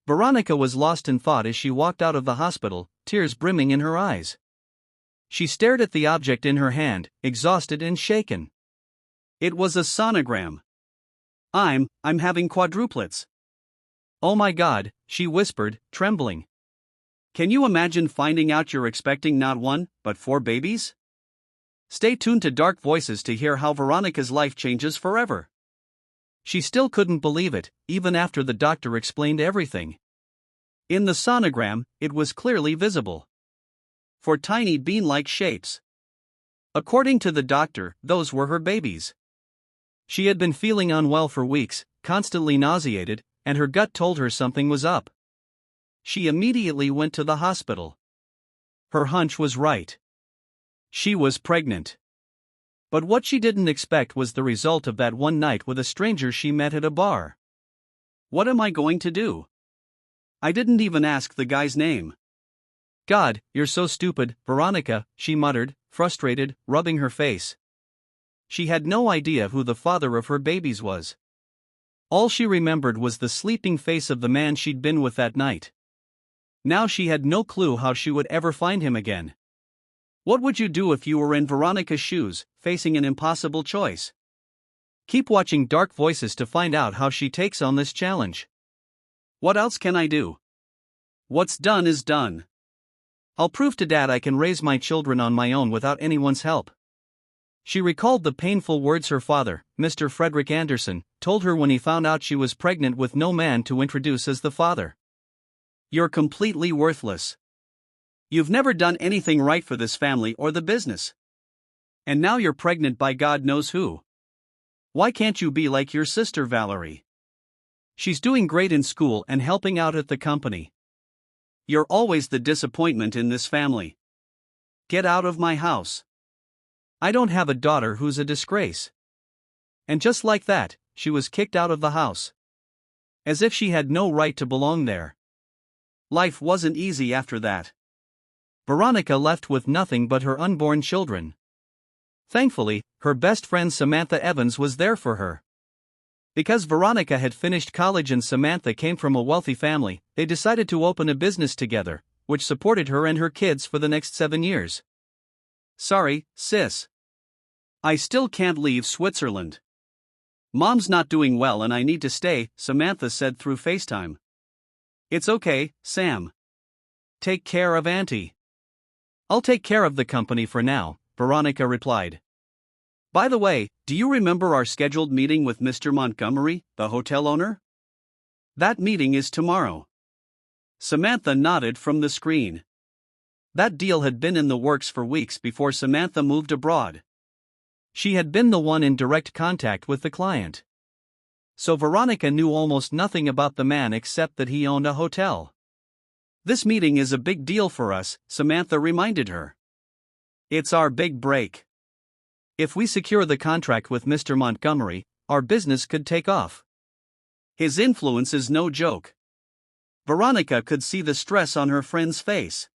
Veronica was lost in thought as she walked out of the hospital, tears brimming in her eyes. She stared at the object in her hand, exhausted and shaken. It was a sonogram. I'm having quadruplets. Oh my God, she whispered, trembling. Can you imagine finding out you're expecting not one, but 4 babies? Stay tuned to Dark Voices to hear how Veronica's life changes forever. She still couldn't believe it, even after the doctor explained everything. In the sonogram, it was clearly visible. 4 tiny bean-like shapes. According to the doctor, those were her babies. She had been feeling unwell for weeks, constantly nauseated, and her gut told her something was up. She immediately went to the hospital. Her hunch was right. She was pregnant. But what she didn't expect was the result of that one night with a stranger she met at a bar. What am I going to do? I didn't even ask the guy's name. God, you're so stupid, Veronica, she muttered, frustrated, rubbing her face. She had no idea who the father of her babies was. All she remembered was the sleeping face of the man she'd been with that night. Now she had no clue how she would ever find him again. What would you do if you were in Veronica's shoes, facing an impossible choice? Keep watching Dark Voices to find out how she takes on this challenge. What else can I do? What's done is done. I'll prove to Dad I can raise my children on my own without anyone's help. She recalled the painful words her father, Mr. Frederick Anderson, told her when he found out she was pregnant with no man to introduce as the father. You're completely worthless. You've never done anything right for this family or the business. And now you're pregnant by God knows who. Why can't you be like your sister Valerie? She's doing great in school and helping out at the company. You're always the disappointment in this family. Get out of my house. I don't have a daughter who's a disgrace. And just like that, she was kicked out of the house. As if she had no right to belong there. Life wasn't easy after that. Veronica left with nothing but her unborn children. Thankfully, her best friend Samantha Evans was there for her. Because Veronica had finished college and Samantha came from a wealthy family, they decided to open a business together, which supported her and her kids for the next 7 years. Sorry, sis. I still can't leave Switzerland. Mom's not doing well and I need to stay, Samantha said through FaceTime. It's okay, Sam. Take care of Auntie. I'll take care of the company for now, Veronica replied. By the way, do you remember our scheduled meeting with Mr. Montgomery, the hotel owner? That meeting is tomorrow. Samantha nodded from the screen. That deal had been in the works for weeks before Samantha moved abroad. She had been the one in direct contact with the client. So Veronica knew almost nothing about the man except that he owned a hotel. This meeting is a big deal for us, Samantha reminded her. It's our big break. If we secure the contract with Mr. Montgomery, our business could take off. His influence is no joke. Veronica could see the stress on her friend's face.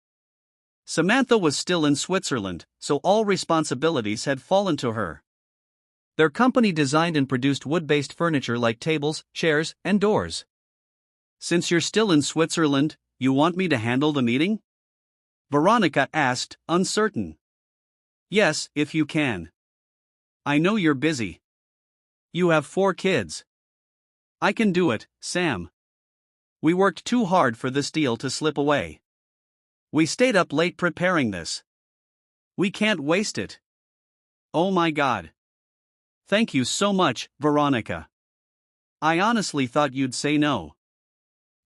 Samantha was still in Switzerland, so all responsibilities had fallen to her. Their company designed and produced wood-based furniture like tables, chairs, and doors. Since you're still in Switzerland, you want me to handle the meeting? Veronica asked, uncertain. Yes, if you can. I know you're busy. You have 4 kids. I can do it, Sam. We worked too hard for this deal to slip away. We stayed up late preparing this. We can't waste it. Oh my God. Thank you so much, Veronica. I honestly thought you'd say no.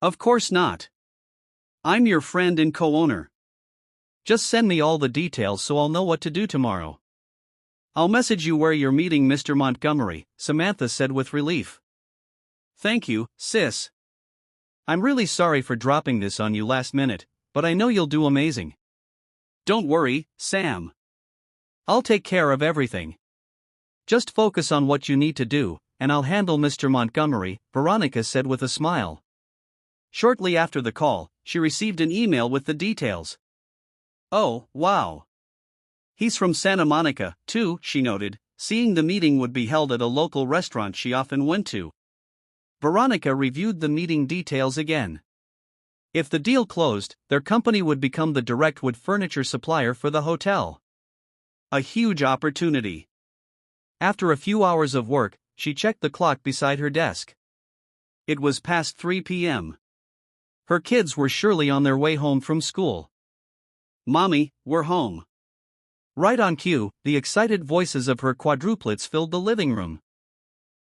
Of course not. I'm your friend and co-owner. Just send me all the details so I'll know what to do tomorrow. I'll message you where you're meeting Mr. Montgomery, Samantha said with relief. Thank you, sis. I'm really sorry for dropping this on you last minute, but I know you'll do amazing. Don't worry, Sam. I'll take care of everything. Just focus on what you need to do, and I'll handle Mr. Montgomery, Veronica said with a smile. Shortly after the call, she received an email with the details. Oh, wow. He's from Santa Monica, too, she noted, seeing the meeting would be held at a local restaurant she often went to. Veronica reviewed the meeting details again. If the deal closed, their company would become the direct wood furniture supplier for the hotel. A huge opportunity. After a few hours of work, she checked the clock beside her desk. It was past 3 p.m. Her kids were surely on their way home from school. "Mommy, we're home." Right on cue, the excited voices of her quadruplets filled the living room.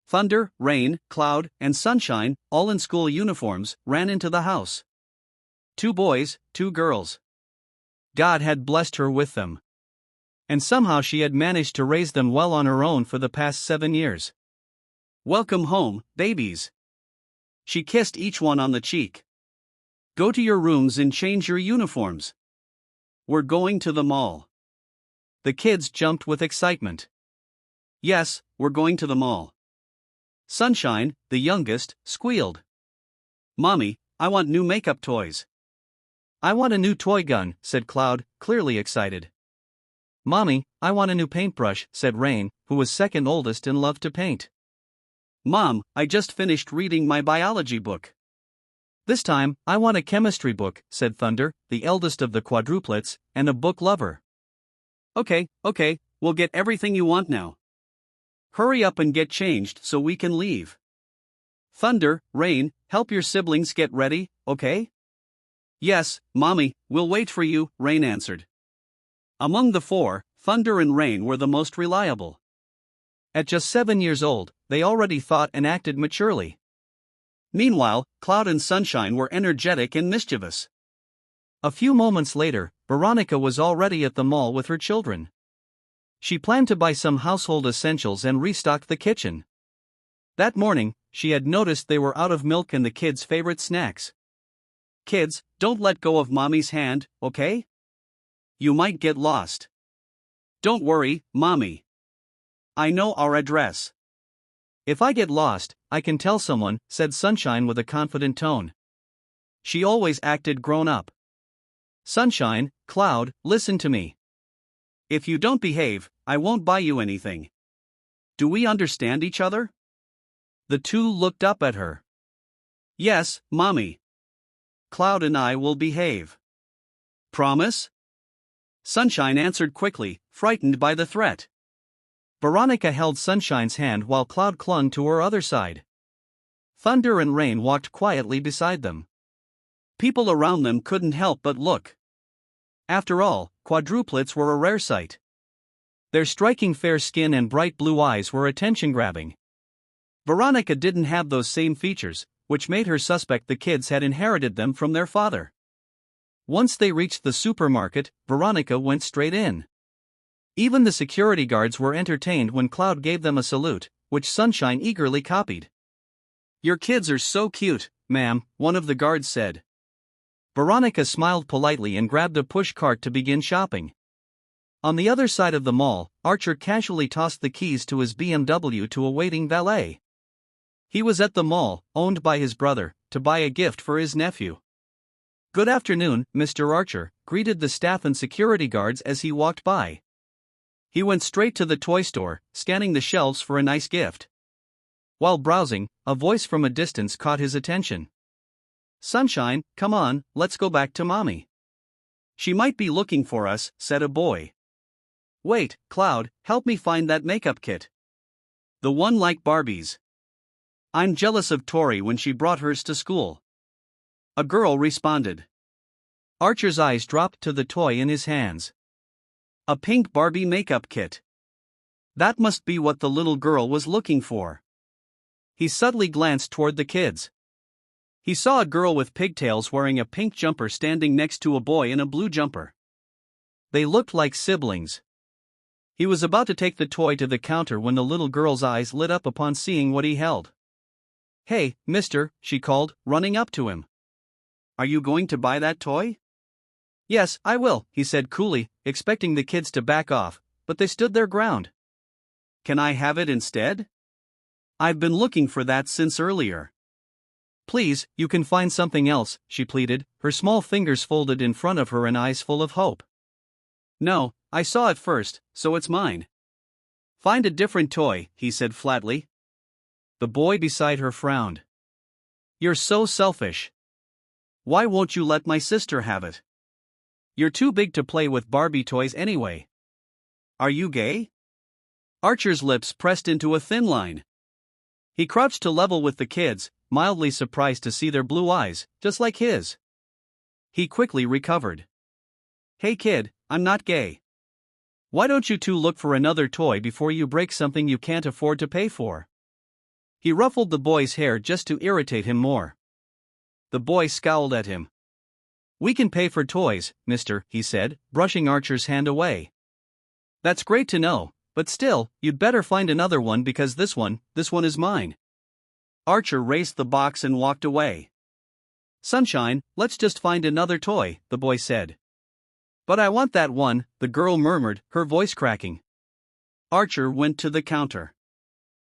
Thunder, rain, cloud, and sunshine, all in school uniforms, ran into the house. 2 boys, 2 girls. God had blessed her with them. And somehow she had managed to raise them well on her own for the past 7 years. "Welcome home, babies." She kissed each one on the cheek. "Go to your rooms and change your uniforms. We're going to the mall." The kids jumped with excitement. "Yes, we're going to the mall." Sunshine, the youngest, squealed. "Mommy, I want new makeup toys." "I want a new toy gun," said Cloud, clearly excited. "Mommy, I want a new paintbrush," said Rain, who was second oldest and loved to paint. "Mom, I just finished reading my biology book." "This time, I want a chemistry book," said Thunder, the eldest of the quadruplets, and a book lover. Okay, we'll get everything you want now. Hurry up and get changed so we can leave." "Thunder, Rain, help your siblings get ready, okay?" "Yes, Mommy, we'll wait for you," Rain answered. Among the 4, Thunder and Rain were the most reliable. At just 7 years old, they already thought and acted maturely. Meanwhile, Cloud and Sunshine were energetic and mischievous. A few moments later, Veronica was already at the mall with her children. She planned to buy some household essentials and restock the kitchen. That morning, she had noticed they were out of milk and the kids' favorite snacks. "Kids, don't let go of Mommy's hand, okay? You might get lost." "Don't worry, Mommy. I know our address." "If I get lost, I can tell someone," said Sunshine with a confident tone. She always acted grown up. "Sunshine, Cloud, listen to me. If you don't behave, I won't buy you anything. Do we understand each other?" The 2 looked up at her. "Yes, Mommy. Cloud and I will behave." "Promise?" Sunshine answered quickly, frightened by the threat. Veronica held Sunshine's hand while Cloud clung to her other side. Thunder and Rain walked quietly beside them. People around them couldn't help but look. After all, quadruplets were a rare sight. Their striking fair skin and bright blue eyes were attention-grabbing. Veronica didn't have those same features, which made her suspect the kids had inherited them from their father. Once they reached the supermarket, Veronica went straight in. Even the security guards were entertained when Cloud gave them a salute, which Sunshine eagerly copied. "Your kids are so cute, ma'am," one of the guards said. Veronica smiled politely and grabbed a push cart to begin shopping. On the other side of the mall, Archer casually tossed the keys to his BMW to a waiting valet. He was at the mall, owned by his brother, to buy a gift for his nephew. "Good afternoon, Mr. Archer," greeted the staff and security guards as he walked by. He went straight to the toy store, scanning the shelves for a nice gift. While browsing, a voice from a distance caught his attention. "Sunshine, come on, let's go back to Mommy. She might be looking for us," said a boy. "Wait, Cloud, help me find that makeup kit. The one like Barbie's. I'm jealous of Tori when she brought hers to school." A girl responded. Archer's eyes dropped to the toy in his hands. A pink Barbie makeup kit. That must be what the little girl was looking for. He subtly glanced toward the kids. He saw a girl with pigtails wearing a pink jumper standing next to a boy in a blue jumper. They looked like siblings. He was about to take the toy to the counter when the little girl's eyes lit up upon seeing what he held. "Hey, mister," she called, running up to him. "Are you going to buy that toy?" "Yes, I will," he said coolly, expecting the kids to back off, but they stood their ground. "Can I have it instead? I've been looking for that since earlier." "Please, you can find something else," she pleaded, her small fingers folded in front of her and eyes full of hope. "No, I saw it first, so it's mine." "Find a different toy," he said flatly. The boy beside her frowned. "You're so selfish." Why won't you let my sister have it? You're too big to play with Barbie toys anyway. Are you gay? Archer's lips pressed into a thin line. He crouched to level with the kids, mildly surprised to see their blue eyes, just like his. He quickly recovered. Hey kid, I'm not gay. Why don't you two look for another toy before you break something you can't afford to pay for? He ruffled the boy's hair just to irritate him more. The boy scowled at him. We can pay for toys, mister, he said, brushing Archer's hand away. That's great to know, but still, you'd better find another one because this one is mine. Archer raised the box and walked away. Sunshine, let's just find another toy, the boy said. But I want that one, the girl murmured, her voice cracking. Archer went to the counter.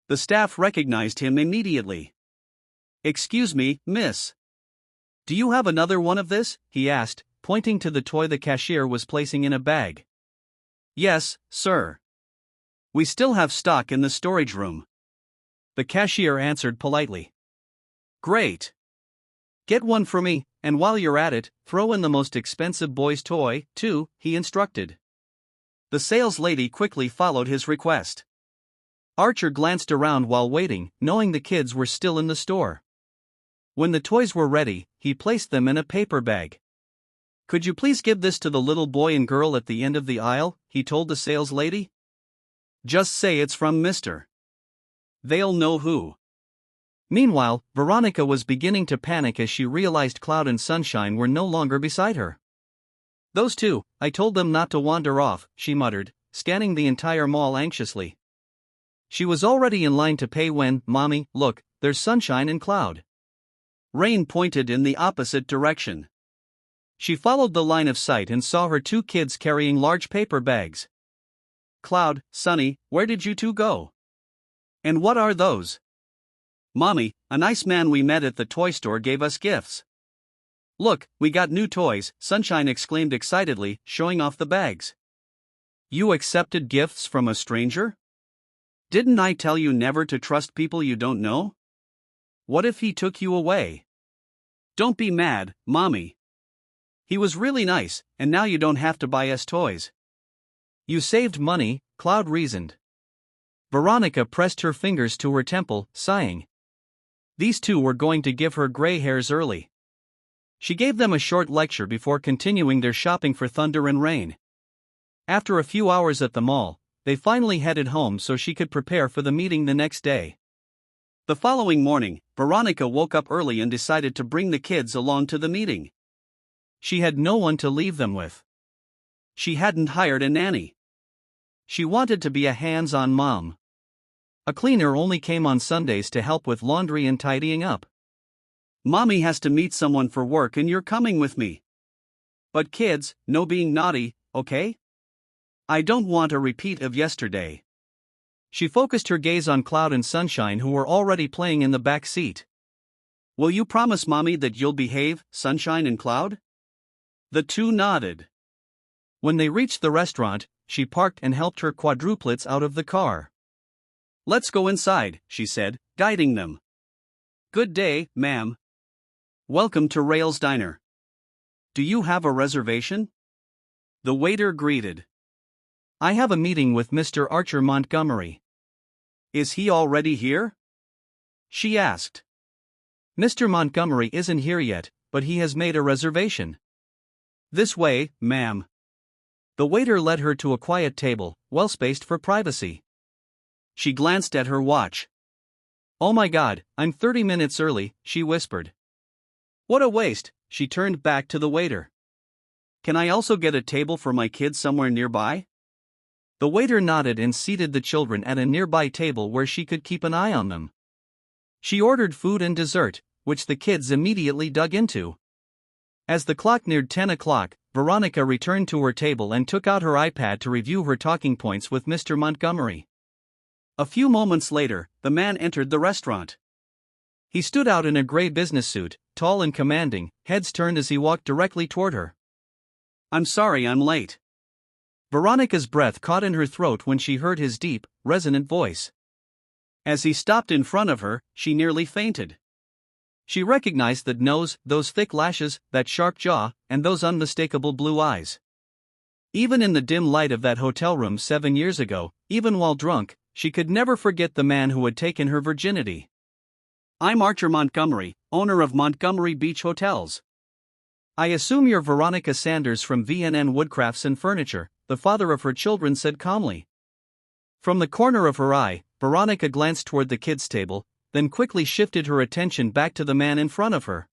The staff recognized him immediately. Excuse me, miss. Do you have another one of this? He asked, pointing to the toy the cashier was placing in a bag. Yes, sir. We still have stock in the storage room. The cashier answered politely. Great. Get one for me, and while you're at it, throw in the most expensive boy's toy, too, he instructed. The sales lady quickly followed his request. Archer glanced around while waiting, knowing the kids were still in the store. When the toys were ready, he placed them in a paper bag. Could you please give this to the little boy and girl at the end of the aisle, he told the sales lady. Just say it's from Mr. They'll know who. Meanwhile, Veronica was beginning to panic as she realized Cloud and Sunshine were no longer beside her. Those two, I told them not to wander off, she muttered, scanning the entire mall anxiously. She was already in line to pay when, Mommy, look, there's Sunshine and Cloud. Rain pointed in the opposite direction. She followed the line of sight and saw her two kids carrying large paper bags. Cloud, Sunny, where did you two go? And what are those? Mommy, a nice man we met at the toy store gave us gifts. Look, we got new toys, Sunshine exclaimed excitedly, showing off the bags. You accepted gifts from a stranger? Didn't I tell you never to trust people you don't know? What if he took you away? Don't be mad, Mommy. He was really nice, and now you don't have to buy us toys. You saved money, Cloud reasoned. Veronica pressed her fingers to her temple, sighing. These two were going to give her gray hairs early. She gave them a short lecture before continuing their shopping for Thunder and Rain. After a few hours at the mall, they finally headed home so she could prepare for the meeting the next day. The following morning, Veronica woke up early and decided to bring the kids along to the meeting. She had no one to leave them with. She hadn't hired a nanny. She wanted to be a hands-on mom. A cleaner only came on Sundays to help with laundry and tidying up. Mommy has to meet someone for work and you're coming with me. But kids, no being naughty, okay? I don't want a repeat of yesterday. She focused her gaze on Cloud and Sunshine who were already playing in the back seat. Will you promise Mommy that you'll behave, Sunshine and Cloud? The two nodded. When they reached the restaurant, she parked and helped her quadruplets out of the car. Let's go inside, she said, guiding them. Good day, ma'am. Welcome to Rail's Diner. Do you have a reservation? The waiter greeted. I have a meeting with Mr. Archer Montgomery. Is he already here? She asked. Mr. Montgomery isn't here yet, but he has made a reservation. This way, ma'am. The waiter led her to a quiet table, well spaced for privacy. She glanced at her watch. Oh my God, I'm 30 minutes early, she whispered. What a waste, she turned back to the waiter. Can I also get a table for my kids somewhere nearby? The waiter nodded and seated the children at a nearby table where she could keep an eye on them. She ordered food and dessert, which the kids immediately dug into. As the clock neared 10 o'clock, Veronica returned to her table and took out her iPad to review her talking points with Mr. Montgomery. A few moments later, the man entered the restaurant. He stood out in a gray business suit, tall and commanding, heads turned as he walked directly toward her. I'm sorry I'm late. Veronica's breath caught in her throat when she heard his deep, resonant voice. As he stopped in front of her, she nearly fainted. She recognized that nose, those thick lashes, that sharp jaw, and those unmistakable blue eyes. Even in the dim light of that hotel room 7 years ago, even while drunk, she could never forget the man who had taken her virginity. "I'm Archer Montgomery, owner of Montgomery Beach Hotels. I assume you're Veronica Sanders from V&N Woodcrafts and Furniture," the father of her children said calmly. From the corner of her eye, Veronica glanced toward the kids' table, then quickly shifted her attention back to the man in front of her.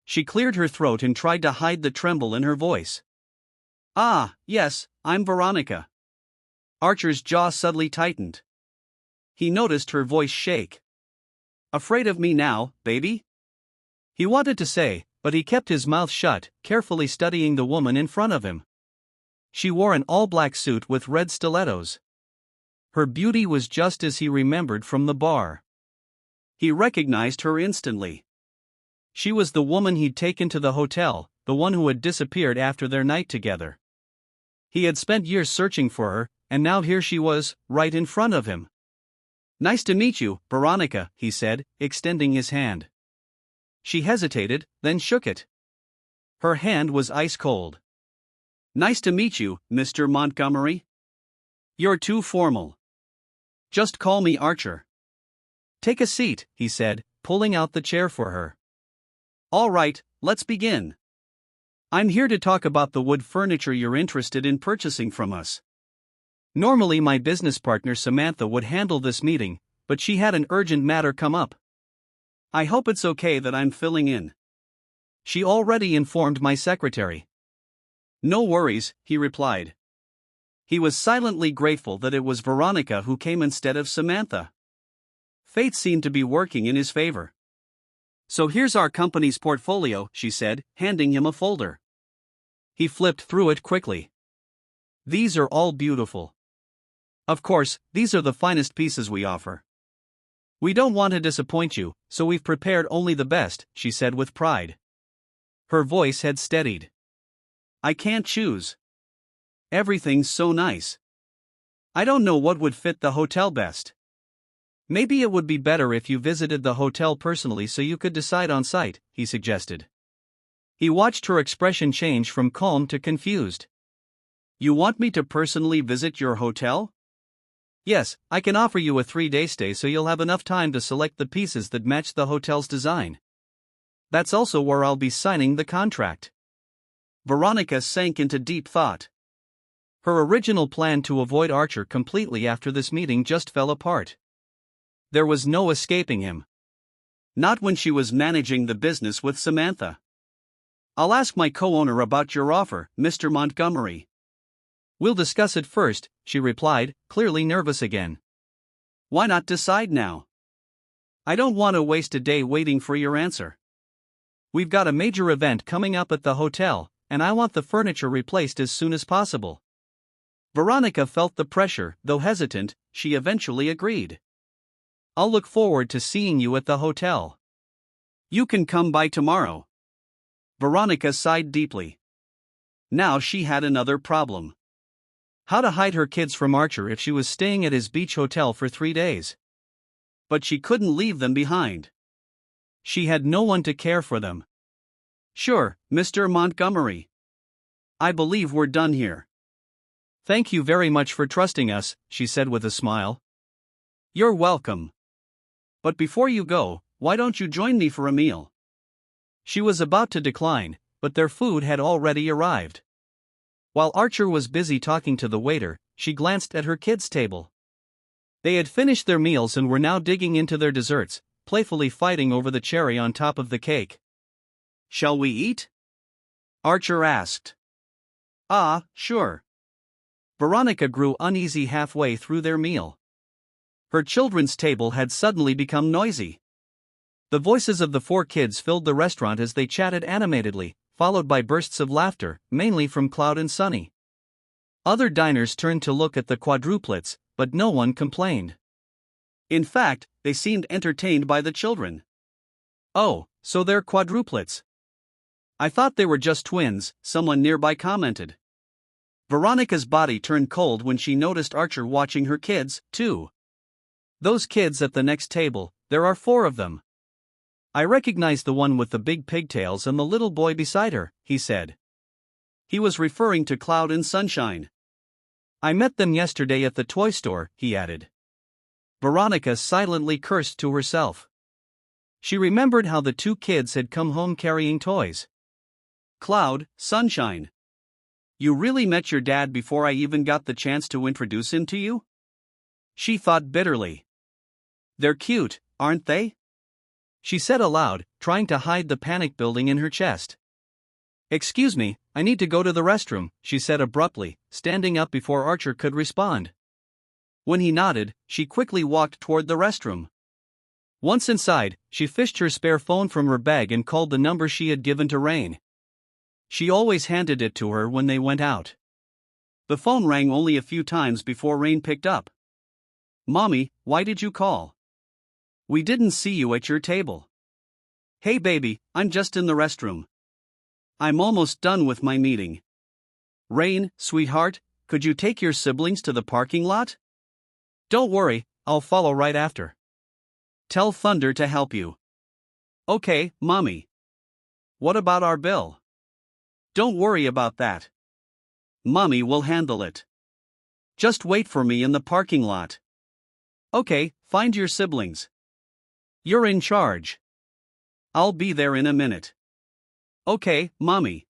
She cleared her throat and tried to hide the tremble in her voice. "Ah, yes, I'm Veronica." Archer's jaw suddenly tightened. He noticed her voice shake. "Afraid of me now, baby?" He wanted to say, but he kept his mouth shut, carefully studying the woman in front of him. She wore an all-black suit with red stilettos. Her beauty was just as he remembered from the bar. He recognized her instantly. She was the woman he'd taken to the hotel, the one who had disappeared after their night together. He had spent years searching for her, and now here she was, right in front of him. "Nice to meet you, Veronica," he said, extending his hand. She hesitated, then shook it. Her hand was ice cold. "Nice to meet you, Mr. Montgomery. You're too formal. Just call me Archer." "Take a seat," he said, pulling out the chair for her. "All right, let's begin. I'm here to talk about the wood furniture you're interested in purchasing from us." Normally my business partner Samantha would handle this meeting, but she had an urgent matter come up. "I hope it's okay that I'm filling in." She already informed my secretary. "No worries," he replied. He was silently grateful that it was Veronica who came instead of Samantha. Fate seemed to be working in his favor. "So here's our company's portfolio," she said, handing him a folder. He flipped through it quickly. "These are all beautiful. Of course, these are the finest pieces we offer. We don't want to disappoint you, so we've prepared only the best," she said with pride. Her voice had steadied. "I can't choose. Everything's so nice. I don't know what would fit the hotel best. Maybe it would be better if you visited the hotel personally so you could decide on site," he suggested. He watched her expression change from calm to confused. "You want me to personally visit your hotel?" "Yes, I can offer you a 3-day stay so you'll have enough time to select the pieces that match the hotel's design. That's also where I'll be signing the contract." Veronica sank into deep thought. Her original plan to avoid Archer completely after this meeting just fell apart. There was no escaping him. Not when she was managing the business with Samantha. "I'll ask my co-owner about your offer, Mr. Montgomery." "We'll discuss it first," she replied, clearly nervous again. "Why not decide now? I don't want to waste a day waiting for your answer. We've got a major event coming up at the hotel, and I want the furniture replaced as soon as possible." Veronica felt the pressure, though hesitant, she eventually agreed. "I'll look forward to seeing you at the hotel. You can come by tomorrow." Veronica sighed deeply. Now she had another problem. How to hide her kids from Archer if she was staying at his beach hotel for 3 days? But she couldn't leave them behind. She had no one to care for them. "Sure, Mr. Montgomery. I believe we're done here." "Thank you very much for trusting us," she said with a smile. "You're welcome. But before you go, why don't you join me for a meal?" She was about to decline, but their food had already arrived. While Archer was busy talking to the waiter, she glanced at her kids' table. They had finished their meals and were now digging into their desserts, playfully fighting over the cherry on top of the cake. "Shall we eat?" Archer asked. "Ah, sure." Veronica grew uneasy halfway through their meal. Her children's table had suddenly become noisy. The voices of the 4 kids filled the restaurant as they chatted animatedly, followed by bursts of laughter, mainly from Cloud and Sunny. Other diners turned to look at the quadruplets, but no one complained. In fact, they seemed entertained by the children. "Oh, so they're quadruplets. I thought they were just twins," someone nearby commented. Veronica's body turned cold when she noticed Archer watching her kids, too. "Those kids at the next table, there are 4 of them." I recognize the one with the big pigtails and the little boy beside her, he said. He was referring to Cloud and Sunshine. I met them yesterday at the toy store, he added. Veronica silently cursed to herself. She remembered how the two kids had come home carrying toys. Cloud, Sunshine. You really met your dad before I even got the chance to introduce him to you? She thought bitterly. They're cute, aren't they? She said aloud, trying to hide the panic building in her chest. Excuse me, I need to go to the restroom, she said abruptly, standing up before Archer could respond. When he nodded, she quickly walked toward the restroom. Once inside, she fished her spare phone from her bag and called the number she had given to Rain. She always handed it to her when they went out. The phone rang only a few times before Rain picked up. Mommy, why did you call? We didn't see you at your table. Hey baby, I'm just in the restroom. I'm almost done with my meeting. Rain, sweetheart, could you take your siblings to the parking lot? Don't worry, I'll follow right after. Tell Thunder to help you. Okay, Mommy. What about our bill? Don't worry about that. Mommy will handle it. Just wait for me in the parking lot. Okay, find your siblings. You're in charge. I'll be there in a minute. Okay, Mommy.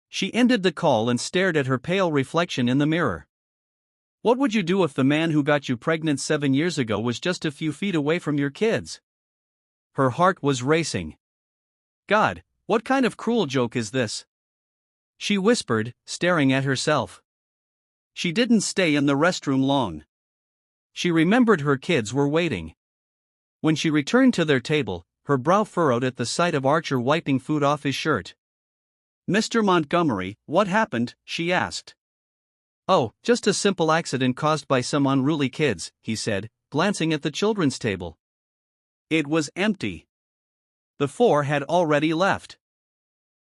She ended the call and stared at her pale reflection in the mirror. What would you do if the man who got you pregnant 7 years ago was just a few feet away from your kids? Her heart was racing. God, what kind of cruel joke is this? She whispered, staring at herself. She didn't stay in the restroom long. She remembered her kids were waiting. When she returned to their table, her brow furrowed at the sight of Archer wiping food off his shirt. Mr. Montgomery, what happened? She asked. Oh, just a simple accident caused by some unruly kids, he said, glancing at the children's table. It was empty. The four had already left.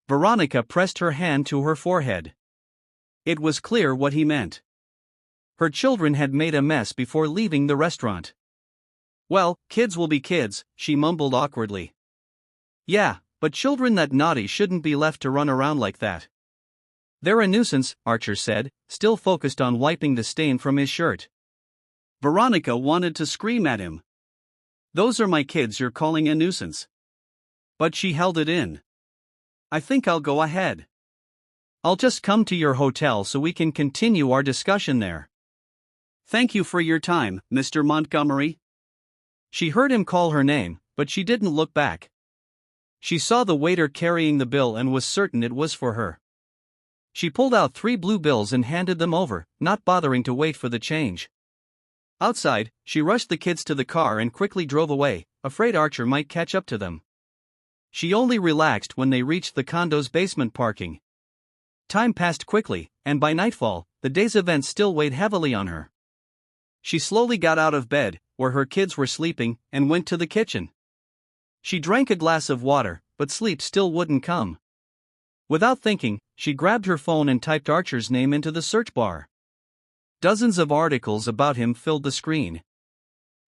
Veronica pressed her hand to her forehead. It was clear what he meant. Her children had made a mess before leaving the restaurant. Well, kids will be kids, she mumbled awkwardly. Yeah, but children that naughty shouldn't be left to run around like that. They're a nuisance, Archer said, still focused on wiping the stain from his shirt. Veronica wanted to scream at him. Those are my kids you're calling a nuisance. But she held it in. I think I'll go ahead. I'll just come to your hotel so we can continue our discussion there. Thank you for your time, Mr. Montgomery. She heard him call her name, but she didn't look back. She saw the waiter carrying the bill and was certain it was for her. She pulled out 3 blue bills and handed them over, not bothering to wait for the change. Outside, she rushed the kids to the car and quickly drove away, afraid Archer might catch up to them. She only relaxed when they reached the condo's basement parking. Time passed quickly, and by nightfall, the day's events still weighed heavily on her. She slowly got out of bed, where her kids were sleeping, and went to the kitchen. She drank a glass of water, but sleep still wouldn't come. Without thinking, she grabbed her phone and typed Archer's name into the search bar. Dozens of articles about him filled the screen.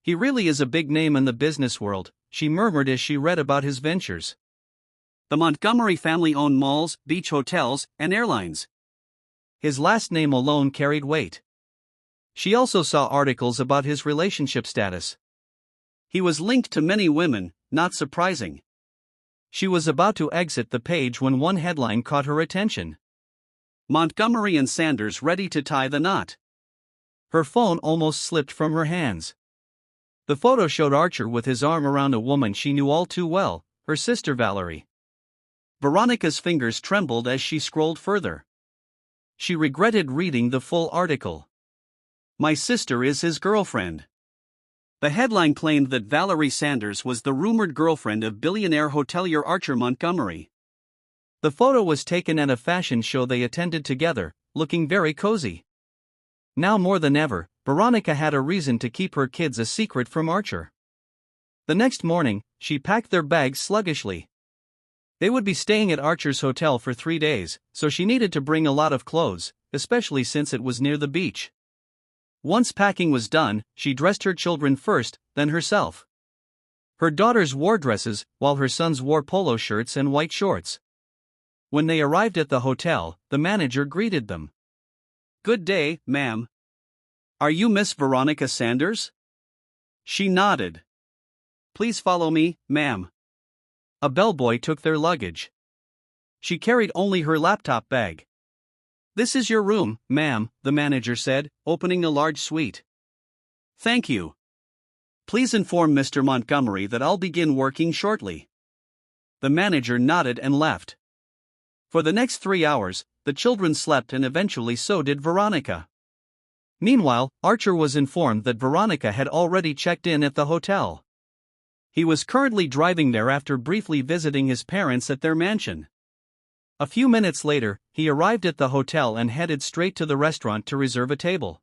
He really is a big name in the business world, she murmured as she read about his ventures. The Montgomery family owned malls, beach hotels, and airlines. His last name alone carried weight. She also saw articles about his relationship status. He was linked to many women, not surprising. She was about to exit the page when one headline caught her attention. Montgomery and Sanders ready to tie the knot. Her phone almost slipped from her hands. The photo showed Archer with his arm around a woman she knew all too well, her sister Valerie. Veronica's fingers trembled as she scrolled further. She regretted reading the full article. My sister is his girlfriend. The headline claimed that Valerie Sanders was the rumored girlfriend of billionaire hotelier Archer Montgomery. The photo was taken at a fashion show they attended together, looking very cozy. Now more than ever, Veronica had a reason to keep her kids a secret from Archer. The next morning, she packed their bags sluggishly. They would be staying at Archer's hotel for 3 days, so she needed to bring a lot of clothes, especially since it was near the beach. Once packing was done, she dressed her children first, then herself. Her daughters wore dresses, while her sons wore polo shirts and white shorts. When they arrived at the hotel, the manager greeted them. "Good day, ma'am. Are you Miss Veronica Sanders?" She nodded. "Please follow me, ma'am." A bellboy took their luggage. She carried only her laptop bag. "This is your room, ma'am," the manager said, opening a large suite. "Thank you. Please inform Mr. Montgomery that I'll begin working shortly." The manager nodded and left. For the next 3 hours, the children slept, and eventually so did Veronica. Meanwhile, Archer was informed that Veronica had already checked in at the hotel. He was currently driving there after briefly visiting his parents at their mansion. A few minutes later, he arrived at the hotel and headed straight to the restaurant to reserve a table.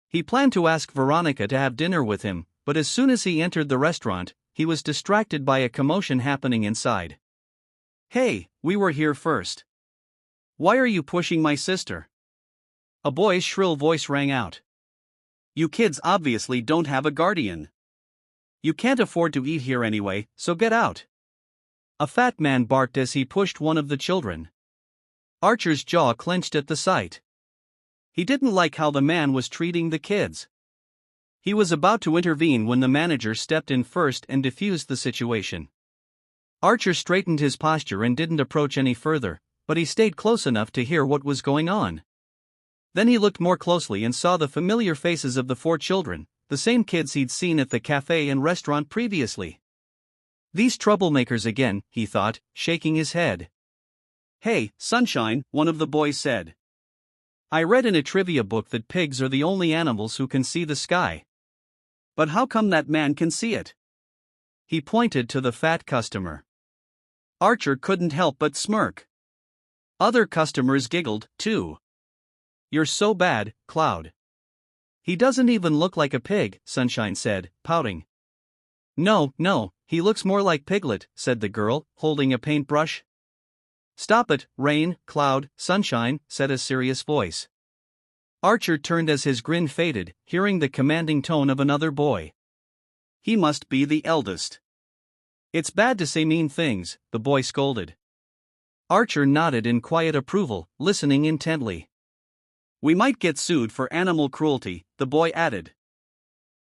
He planned to ask Veronica to have dinner with him, but as soon as he entered the restaurant, he was distracted by a commotion happening inside. "Hey, we were here first. Why are you pushing my sister?" A boy's shrill voice rang out. "You kids obviously don't have a guardian. You can't afford to eat here anyway, so get out." A fat man barked as he pushed one of the children. Archer's jaw clenched at the sight. He didn't like how the man was treating the kids. He was about to intervene when the manager stepped in first and diffused the situation. Archer straightened his posture and didn't approach any further, but he stayed close enough to hear what was going on. Then he looked more closely and saw the familiar faces of the 4 children, the same kids he'd seen at the cafe and restaurant previously. "These troublemakers again," he thought, shaking his head. "Hey, Sunshine," one of the boys said. "I read in a trivia book that pigs are the only animals who can see the sky. But how come that man can see it?" He pointed to the fat customer. Archer couldn't help but smirk. Other customers giggled, too. "You're so bad, Cloud." "He doesn't even look like a pig," Sunshine said, pouting. No, he looks more like Piglet," said the girl, holding a paintbrush. "Stop it, Rain, Cloud, Sunshine," said a serious voice. Archer turned as his grin faded, hearing the commanding tone of another boy. "He must be the eldest." "It's bad to say mean things," the boy scolded. Archer nodded in quiet approval, listening intently. "We might get sued for animal cruelty," the boy added.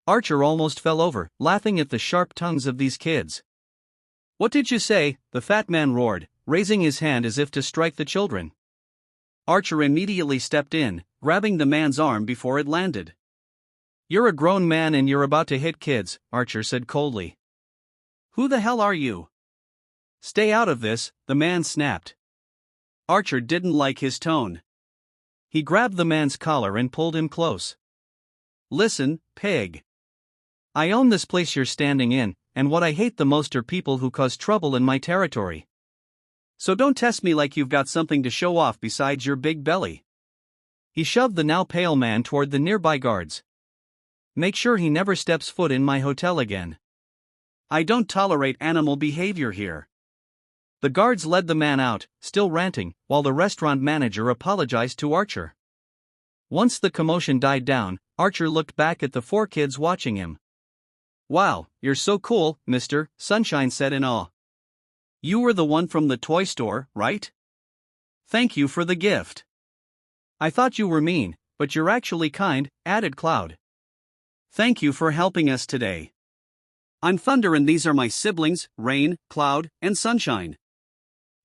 Archer almost fell over, laughing at the sharp tongues of these kids. "What did you say?" the fat man roared, raising his hand as if to strike the children. Archer immediately stepped in, grabbing the man's arm before it landed. "You're a grown man and you're about to hit kids," Archer said coldly. "Who the hell are you?" "Stay out of this," the man snapped. Archer didn't like his tone. He grabbed the man's collar and pulled him close. "Listen, pig. I own this place you're standing in, and what I hate the most are people who cause trouble in my territory. So don't test me like you've got something to show off besides your big belly." He shoved the now pale man toward the nearby guards. "Make sure he never steps foot in my hotel again. I don't tolerate animal behavior here." The guards led the man out, still ranting, while the restaurant manager apologized to Archer. Once the commotion died down, Archer looked back at the 4 kids watching him. "Wow, you're so cool, mister," Sunshine said in awe. "You were the one from the toy store, right? Thank you for the gift." "I thought you were mean, but you're actually kind," added Cloud. "Thank you for helping us today. I'm Thunder and these are my siblings, Rain, Cloud, and Sunshine.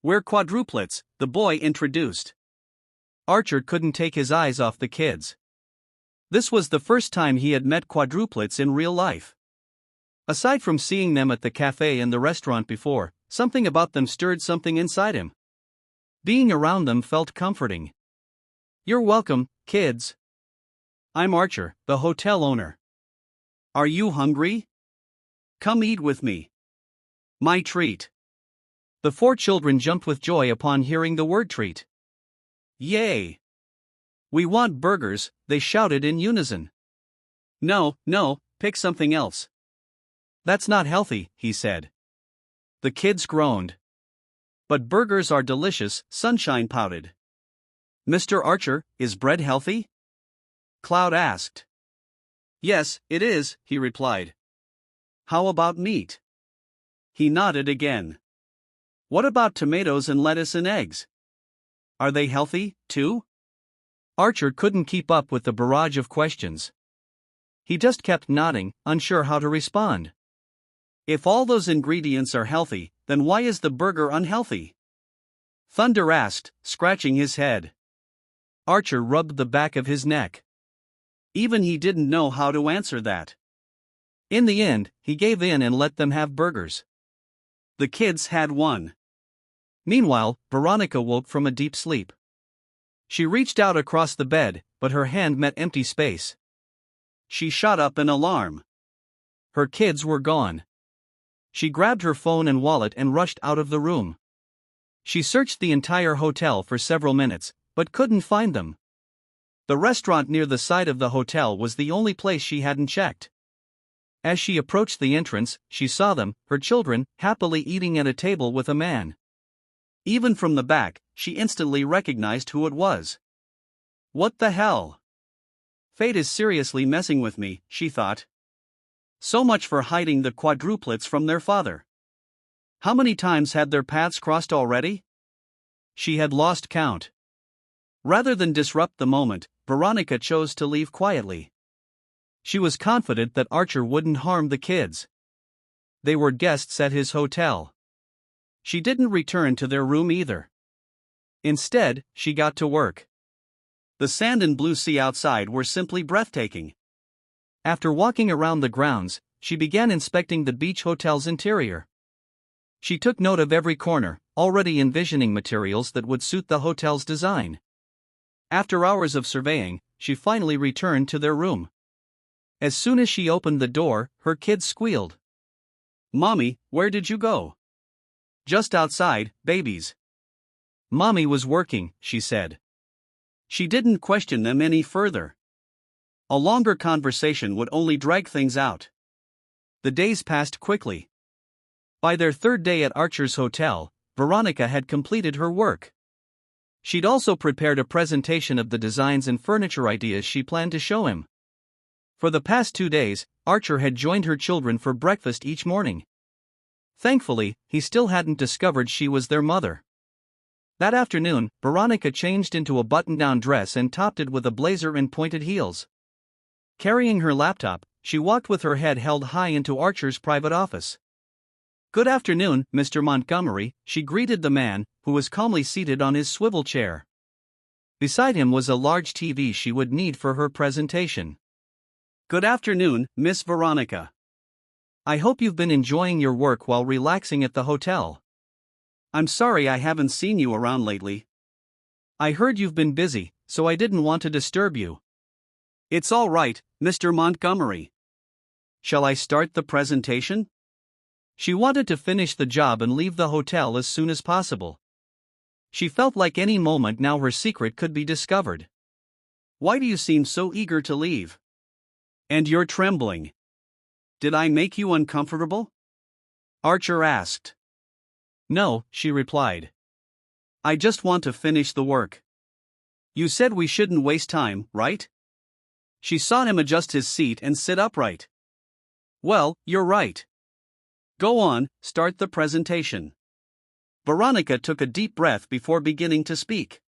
We're quadruplets," the boy introduced. Archer couldn't take his eyes off the kids. This was the first time he had met quadruplets in real life. Aside from seeing them at the cafe and the restaurant before, something about them stirred something inside him. Being around them felt comforting. "You're welcome, kids. I'm Archer, the hotel owner. Are you hungry? Come eat with me. My treat." The 4 children jumped with joy upon hearing the word treat. "Yay! We want burgers," they shouted in unison. No, pick something else." "That's not healthy," he said. The kids groaned. "But burgers are delicious," Sunshine pouted. "Mr. Archer, is bread healthy?" Cloud asked. "Yes, it is," he replied. "How about meat?" He nodded again. What about tomatoes and lettuce and eggs? Are they healthy, too? Archer couldn't keep up with the barrage of questions. He just kept nodding, unsure how to respond. If all those ingredients are healthy, then why is the burger unhealthy? Thunder asked, scratching his head. Archer rubbed the back of his neck. Even he didn't know how to answer that. In the end, he gave in and let them have burgers. The kids had one. Meanwhile, Veronica woke from a deep sleep. She reached out across the bed, but her hand met empty space. She shot up in alarm. Her kids were gone. She grabbed her phone and wallet and rushed out of the room. She searched the entire hotel for several minutes, but couldn't find them. The restaurant near the side of the hotel was the only place she hadn't checked. As she approached the entrance, she saw them, her children, happily eating at a table with a man. Even from the back, she instantly recognized who it was. What the hell? Fate is seriously messing with me, she thought. So much for hiding the quadruplets from their father. How many times had their paths crossed already? She had lost count. Rather than disrupt the moment, Veronica chose to leave quietly. She was confident that Archer wouldn't harm the kids. They were guests at his hotel. She didn't return to their room either. Instead, she got to work. The sand and blue sea outside were simply breathtaking. After walking around the grounds, she began inspecting the beach hotel's interior. She took note of every corner, already envisioning materials that would suit the hotel's design. After hours of surveying, she finally returned to their room. As soon as she opened the door, her kids squealed. "Mommy, where did you go?" "Just outside, babies." "Mommy was working," she said. She didn't question them any further. A longer conversation would only drag things out. The days passed quickly. By their third day at Archer's hotel, Veronica had completed her work. She'd also prepared a presentation of the designs and furniture ideas she planned to show him. For the past 2 days, Archer had joined her children for breakfast each morning. Thankfully, he still hadn't discovered she was their mother. That afternoon, Veronica changed into a button-down dress and topped it with a blazer and pointed heels. Carrying her laptop, she walked with her head held high into Archer's private office. "Good afternoon, Mr. Montgomery," she greeted the man, who was calmly seated on his swivel chair. Beside him was a large TV she would need for her presentation. "Good afternoon, Miss Veronica. I hope you've been enjoying your work while relaxing at the hotel. I'm sorry I haven't seen you around lately. I heard you've been busy, so I didn't want to disturb you." "It's all right, Mr. Montgomery. Shall I start the presentation?" She wanted to finish the job and leave the hotel as soon as possible. She felt like any moment now her secret could be discovered. "Why do you seem so eager to leave? And you're trembling. Did I make you uncomfortable?" Archer asked. "No," she replied. "I just want to finish the work. You said we shouldn't waste time, right?" She saw him adjust his seat and sit upright. "Well, you're right. Go on, start the presentation." Veronica took a deep breath before beginning to speak.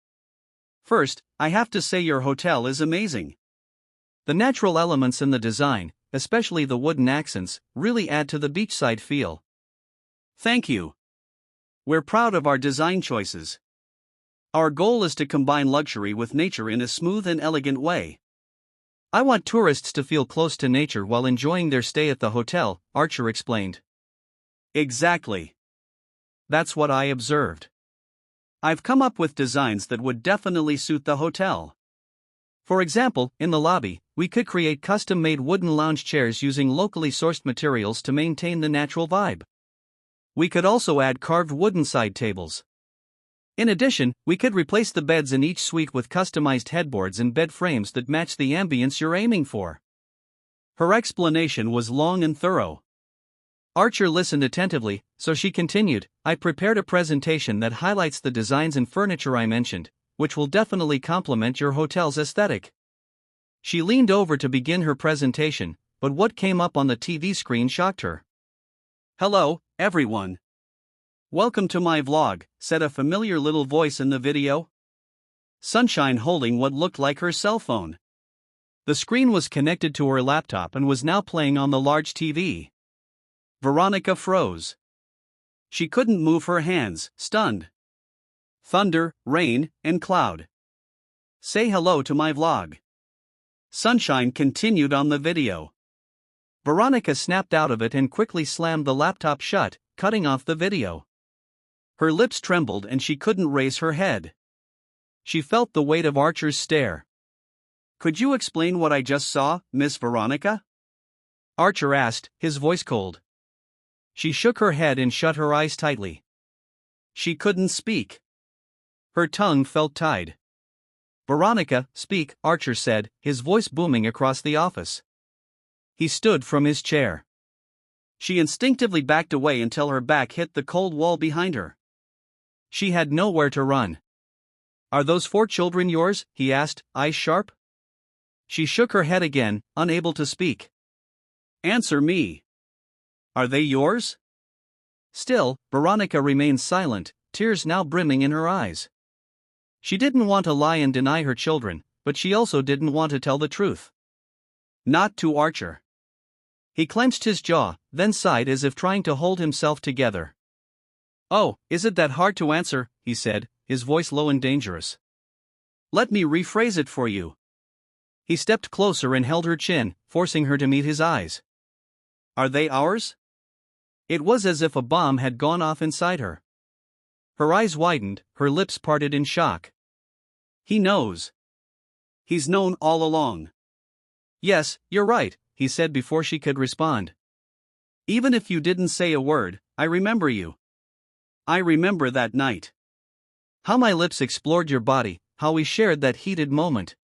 "First, I have to say your hotel is amazing. The natural elements in the design, especially the wooden accents, really add to the beachside feel." "Thank you. We're proud of our design choices. Our goal is to combine luxury with nature in a smooth and elegant way. I want tourists to feel close to nature while enjoying their stay at the hotel," Archer explained. "Exactly. That's what I observed. I've come up with designs that would definitely suit the hotel. For example, in the lobby, we could create custom-made wooden lounge chairs using locally sourced materials to maintain the natural vibe. We could also add carved wooden side tables. In addition, we could replace the beds in each suite with customized headboards and bed frames that match the ambience you're aiming for." Her explanation was long and thorough. Archer listened attentively, so she continued, "I prepared a presentation that highlights the designs and furniture I mentioned, which will definitely complement your hotel's aesthetic." She leaned over to begin her presentation, but what came up on the TV screen shocked her. "Hello, everyone. Welcome to my vlog, said a familiar little voice in the video. Sunshine holding what looked like her cell phone. The screen was connected to her laptop and was now playing on the large TV. Veronica froze. She couldn't move her hands, stunned. Thunder, rain, and cloud. Say hello to my vlog. Sunshine continued on the video. Veronica snapped out of it and quickly slammed the laptop shut, cutting off the video. Her lips trembled and she couldn't raise her head. She felt the weight of Archer's stare. Could you explain what I just saw, Miss Veronica? Archer asked, his voice cold. She shook her head and shut her eyes tightly. She couldn't speak. Her tongue felt tied. Veronica, speak, Archer said, his voice booming across the office. He stood from his chair. She instinctively backed away until her back hit the cold wall behind her. She had nowhere to run. Are those 4 children yours? He asked, eyes sharp. She shook her head again, unable to speak. Answer me. Are they yours? Still, Veronica remained silent, tears now brimming in her eyes. She didn't want to lie and deny her children, but she also didn't want to tell the truth. Not to Archer. He clenched his jaw, then sighed as if trying to hold himself together. Oh, is it that hard to answer? He said, his voice low and dangerous. Let me rephrase it for you. He stepped closer and held her chin, forcing her to meet his eyes. Are they ours? It was as if a bomb had gone off inside her. Her eyes widened, her lips parted in shock. He knows. He's known all along. Yes, you're right, he said before she could respond. Even if you didn't say a word, I remember you. I remember that night. How my lips explored your body, how we shared that heated moment.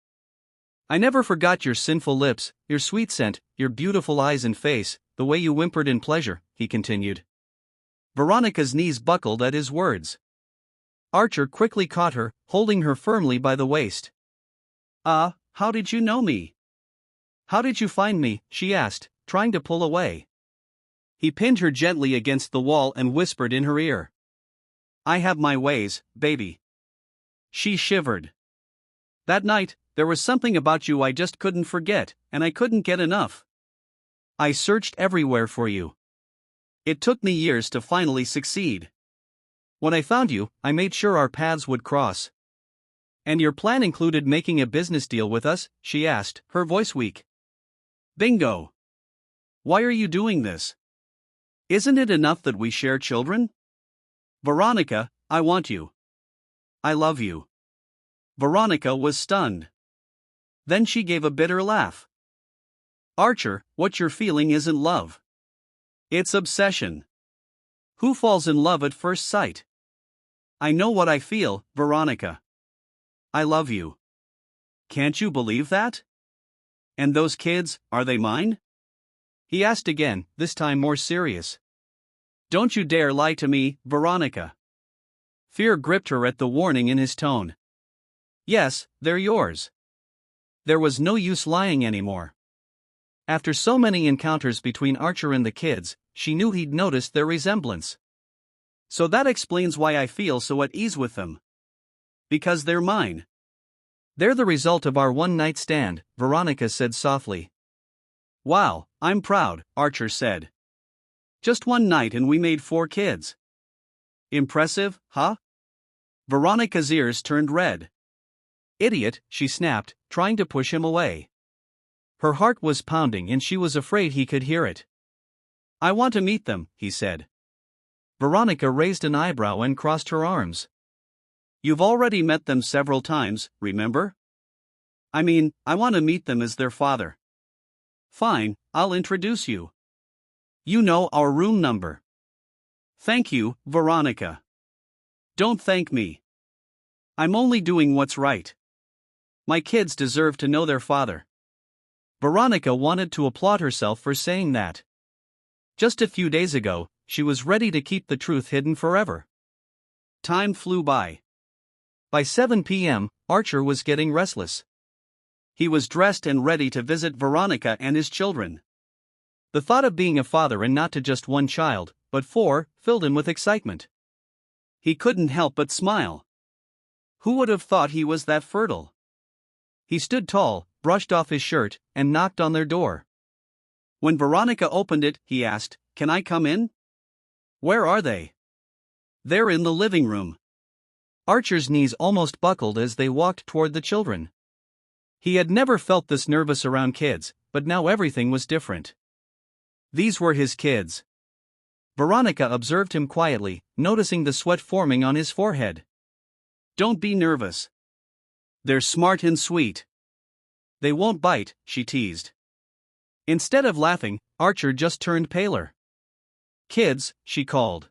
I never forgot your sinful lips, your sweet scent, your beautiful eyes and face, the way you whimpered in pleasure, he continued. Veronica's knees buckled at his words. Archer quickly caught her, holding her firmly by the waist. How did you know me? How did you find me? She asked, trying to pull away. He pinned her gently against the wall and whispered in her ear. I have my ways, baby. She shivered. That night, there was something about you I just couldn't forget, and I couldn't get enough. I searched everywhere for you. It took me years to finally succeed. When I found you, I made sure our paths would cross. And your plan included making a business deal with us? She asked, her voice weak. Bingo. Why are you doing this? Isn't it enough that we share children? Veronica, I want you. I love you. Veronica was stunned. Then she gave a bitter laugh. Archer, what you're feeling isn't love. It's obsession. Who falls in love at first sight? I know what I feel, Veronica. I love you. Can't you believe that? And those kids, are they mine? He asked again, this time more serious. Don't you dare lie to me, Veronica. Fear gripped her at the warning in his tone. Yes, they're yours. There was no use lying anymore. After so many encounters between Archer and the kids, she knew he'd noticed their resemblance. So that explains why I feel so at ease with them. Because they're mine. They're the result of our one-night stand, Veronica said softly. Wow, I'm proud, Archer said. Just one night and we made 4 kids. Impressive, huh? Veronica's ears turned red. Idiot, she snapped, trying to push him away. Her heart was pounding and she was afraid he could hear it. I want to meet them, he said. Veronica raised an eyebrow and crossed her arms. You've already met them several times, remember? I mean, I want to meet them as their father. Fine, I'll introduce you. You know our room number. Thank you, Veronica. Don't thank me. I'm only doing what's right. My kids deserve to know their father. Veronica wanted to applaud herself for saying that. Just a few days ago, she was ready to keep the truth hidden forever. Time flew by. By 7 p.m., Archer was getting restless. He was dressed and ready to visit Veronica and his children. The thought of being a father and not to just one child, but 4 filled him with excitement. He couldn't help but smile. Who would have thought he was that fertile? He stood tall, brushed off his shirt, and knocked on their door. When Veronica opened it, he asked, "Can I come in?" "Where are they?" "They're in the living room." Archer's knees almost buckled as they walked toward the children. He had never felt this nervous around kids, but now everything was different. These were his kids. Veronica observed him quietly, noticing the sweat forming on his forehead. "Don't be nervous. They're smart and sweet. They won't bite," she teased. Instead of laughing, Archer just turned paler. "Kids," she called.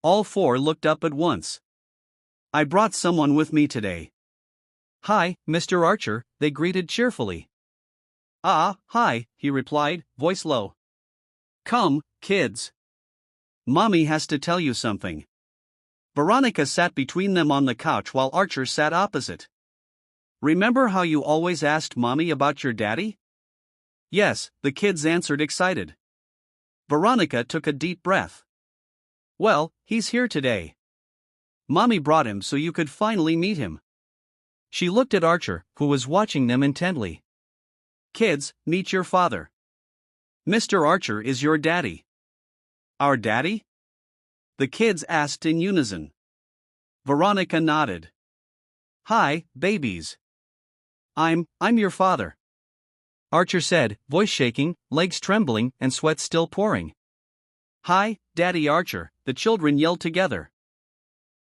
All 4 looked up at once. "I brought someone with me today." "Hi, Mr. Archer," they greeted cheerfully. "Ah, hi," he replied, voice low. "Come, kids. Mommy has to tell you something." Veronica sat between them on the couch while Archer sat opposite. "Remember how you always asked Mommy about your daddy?" "Yes," the kids answered excited. Veronica took a deep breath. "Well, he's here today. Mommy brought him so you could finally meet him." She looked at Archer, who was watching them intently. "Kids, meet your father. Mr. Archer is your daddy." "Our daddy?" the kids asked in unison. Veronica nodded. "Hi, babies. I'm your father," Archer said, voice shaking, legs trembling, and sweat still pouring. "Hi, Daddy Archer," the children yelled together.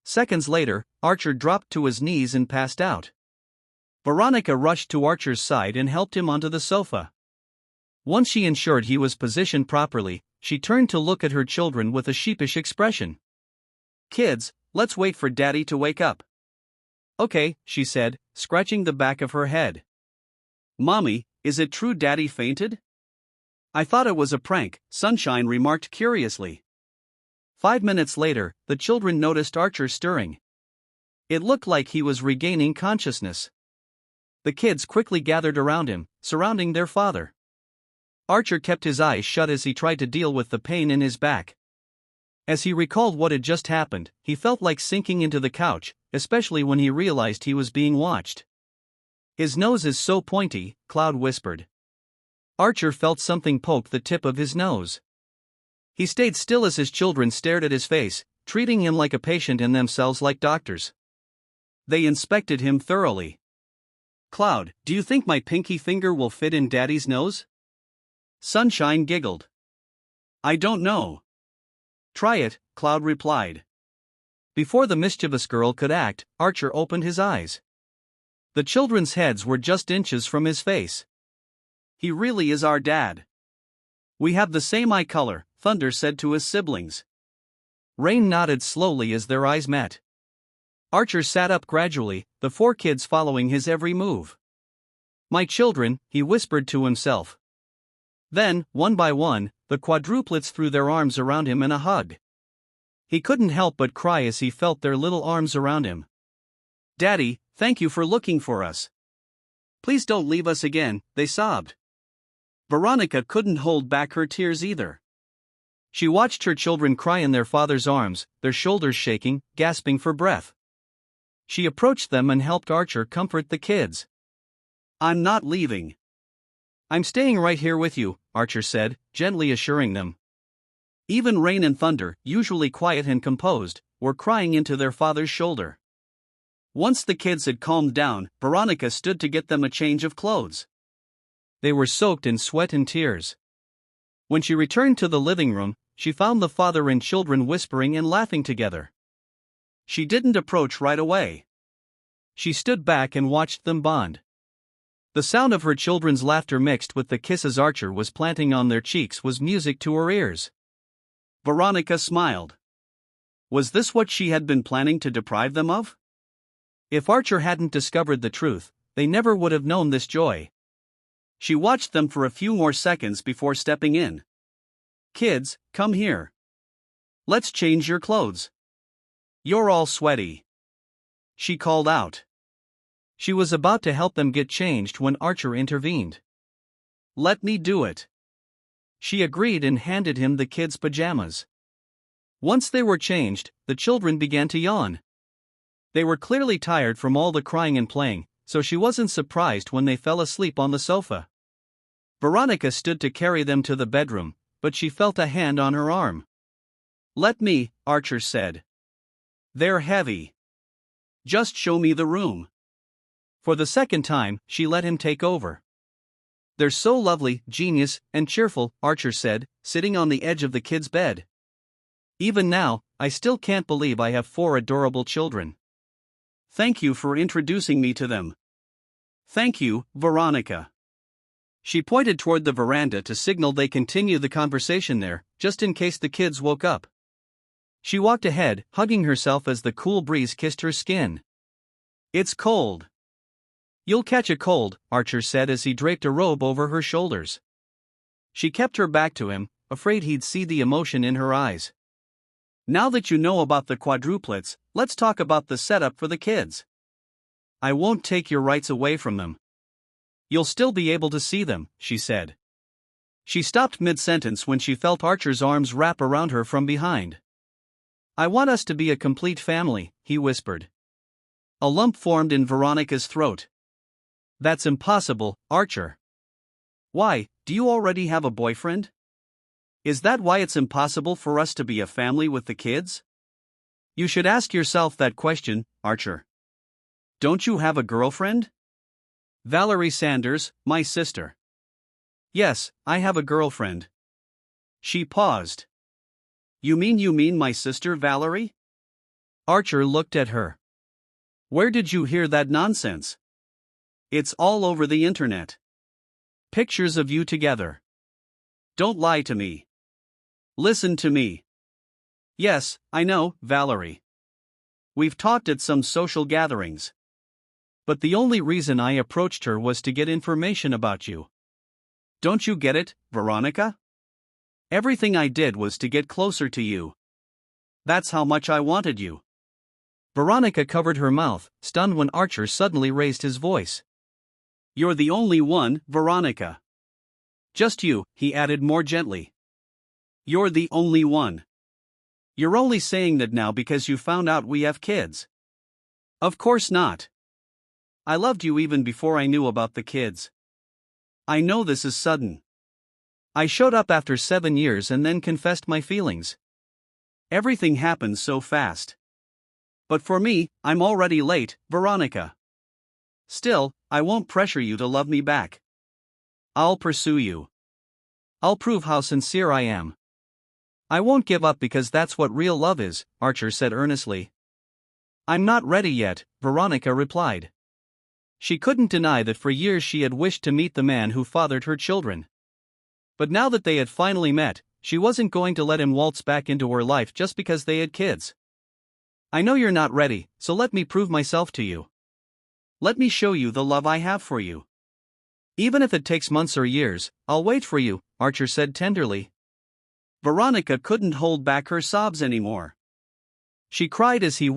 Seconds later, Archer dropped to his knees and passed out. Veronica rushed to Archer's side and helped him onto the sofa. Once she ensured he was positioned properly, she turned to look at her children with a sheepish expression. "Kids, let's wait for Daddy to wake up." "Okay," she said, scratching the back of her head. "Mommy, is it true Daddy fainted?" "I thought it was a prank," Sunshine remarked curiously. 5 minutes later, the children noticed Archer stirring. It looked like he was regaining consciousness. The kids quickly gathered around him, surrounding their father. Archer kept his eyes shut as he tried to deal with the pain in his back. As he recalled what had just happened, he felt like sinking into the couch, especially when he realized he was being watched. "His nose is so pointy," Cloud whispered. Archer felt something poke the tip of his nose. He stayed still as his children stared at his face, treating him like a patient and themselves like doctors. They inspected him thoroughly. "Cloud, do you think my pinky finger will fit in Daddy's nose?" Sunshine giggled. "I don't know." "Try it," Cloud replied. Before the mischievous girl could act, Archer opened his eyes. The children's heads were just inches from his face. "He really is our dad. We have the same eye color," Thunder said to his siblings. Rain nodded slowly as their eyes met. Archer sat up gradually, the 4 kids following his every move. "My children," he whispered to himself. Then, one by one, the quadruplets threw their arms around him in a hug. He couldn't help but cry as he felt their little arms around him. "Daddy, thank you for looking for us. Please don't leave us again," they sobbed. Veronica couldn't hold back her tears either. She watched her children cry in their father's arms, their shoulders shaking, gasping for breath. She approached them and helped Archer comfort the kids. "I'm not leaving. I'm staying right here with you," Archer said, gently assuring them. Even Rain and Thunder, usually quiet and composed, were crying into their father's shoulder. Once the kids had calmed down, Veronica stood to get them a change of clothes. They were soaked in sweat and tears. When she returned to the living room, she found the father and children whispering and laughing together. She didn't approach right away. She stood back and watched them bond. The sound of her children's laughter mixed with the kisses Archer was planting on their cheeks was music to her ears. Veronica smiled. Was this what she had been planning to deprive them of? If Archer hadn't discovered the truth, they never would have known this joy. She watched them for a few more seconds before stepping in. "Kids, come here. Let's change your clothes. You're all sweaty," she called out. She was about to help them get changed when Archer intervened. "Let me do it." She agreed and handed him the kids' pajamas. Once they were changed, the children began to yawn. They were clearly tired from all the crying and playing, so she wasn't surprised when they fell asleep on the sofa. Veronica stood to carry them to the bedroom, but she felt a hand on her arm. "Let me," Archer said. "They're heavy. Just show me the room." For the second time, she let him take over. "They're so lovely, genius, and cheerful," Archer said, sitting on the edge of the kids' bed. "Even now, I still can't believe I have 4 adorable children. Thank you for introducing me to them." "Thank you, Veronica." She pointed toward the veranda to signal they continue the conversation there, just in case the kids woke up. She walked ahead, hugging herself as the cool breeze kissed her skin. "It's cold." "You'll catch a cold," Archer said as he draped a robe over her shoulders. She kept her back to him, afraid he'd see the emotion in her eyes. "Now that you know about the quadruplets, let's talk about the setup for the kids. I won't take your rights away from them. You'll still be able to see them," she said. She stopped mid-sentence when she felt Archer's arms wrap around her from behind. "I want us to be a complete family," he whispered. A lump formed in Veronica's throat. "That's impossible, Archer." "Why, do you already have a boyfriend? Is that why it's impossible for us to be a family with the kids?" "You should ask yourself that question, Archer. Don't you have a girlfriend?" "Valerie Sanders, my sister." "Yes, I have a girlfriend." She paused. You mean my sister Valerie?" Archer looked at her. "Where did you hear that nonsense?" "It's all over the internet. Pictures of you together." "Don't lie to me. Listen to me." "Yes, I know, Valerie. We've talked at some social gatherings. But the only reason I approached her was to get information about you. Don't you get it, Veronica? Everything I did was to get closer to you. That's how much I wanted you." Veronica covered her mouth, stunned when Archer suddenly raised his voice. "You're the only one, Veronica. Just you," he added more gently. "You're the only one. You're only saying that now because you found out we have kids." "Of course not. I loved you even before I knew about the kids. I know this is sudden. I showed up after 7 years and then confessed my feelings. Everything happened so fast. But for me, I'm already late, Veronica. Still, I won't pressure you to love me back. I'll pursue you. I'll prove how sincere I am. I won't give up because that's what real love is," Archer said earnestly. "I'm not ready yet," Veronica replied. She couldn't deny that for years she had wished to meet the man who fathered her children. But now that they had finally met, she wasn't going to let him waltz back into her life just because they had kids. "I know you're not ready, so let me prove myself to you. Let me show you the love I have for you. Even if it takes months or years, I'll wait for you," Archer said tenderly. Veronica couldn't hold back her sobs anymore. She cried as he